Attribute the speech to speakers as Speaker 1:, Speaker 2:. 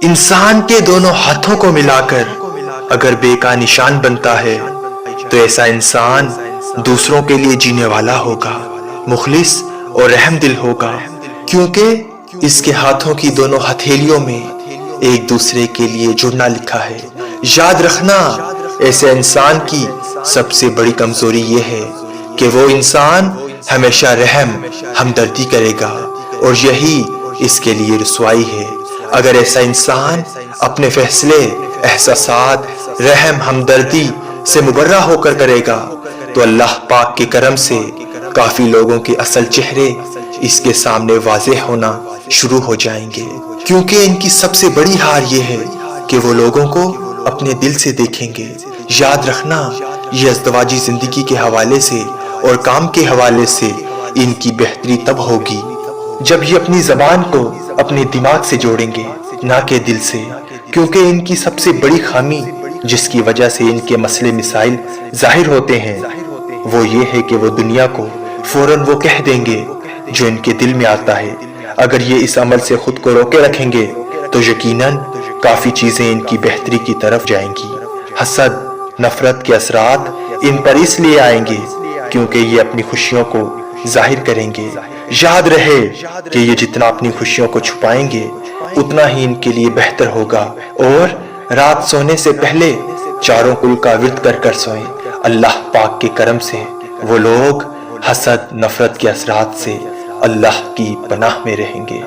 Speaker 1: انسان کے دونوں ہاتھوں کو ملا کر اگر بے کا نشان بنتا ہے تو ایسا انسان دوسروں کے لیے جینے والا ہوگا، مخلص اور رحم دل ہوگا، کیونکہ اس کے ہاتھوں کی دونوں ہتھیلیوں میں ایک دوسرے کے لیے جڑنا لکھا ہے۔ یاد رکھنا، ایسے انسان کی سب سے بڑی کمزوری یہ ہے کہ وہ انسان ہمیشہ رحم ہمدردی کرے گا، اور یہی اس کے لیے رسوائی ہے۔ اگر ایسا انسان اپنے فیصلے، احساسات، رحم ہمدردی سے مبرہ ہو کر کرے گا تو اللہ پاک کے کرم سے کافی لوگوں کے اصل چہرے اس کے سامنے واضح ہونا شروع ہو جائیں گے، کیونکہ ان کی سب سے بڑی ہار یہ ہے کہ وہ لوگوں کو اپنے دل سے دیکھیں گے۔ یاد رکھنا، یہ ازدواجی زندگی کے حوالے سے اور کام کے حوالے سے ان کی بہتری تب ہوگی جب یہ اپنی زبان کو اپنے دماغ سے جوڑیں گے، نہ کہ دل سے، کیونکہ ان کی سب سے بڑی خامی جس کی وجہ سے ان کے مسئلے مسائل ظاہر ہوتے ہیں وہ یہ ہے کہ وہ دنیا کو فوراً وہ کہہ دیں گے جو ان کے دل میں آتا ہے۔ اگر یہ اس عمل سے خود کو روکے رکھیں گے تو یقیناً کافی چیزیں ان کی بہتری کی طرف جائیں گی۔ حسد، نفرت کے اثرات ان پر اس لیے آئیں گے کیونکہ یہ اپنی خوشیوں کو ظاہر کریں گے۔ یاد رہے کہ یہ جتنا اپنی خوشیوں کو چھپائیں گے اتنا ہی ان کے لیے بہتر ہوگا، اور رات سونے سے پہلے چاروں کل کا ورد کر کر سوئیں۔ اللہ پاک کے کرم سے وہ لوگ حسد، نفرت کے اثرات سے اللہ کی پناہ میں رہیں گے۔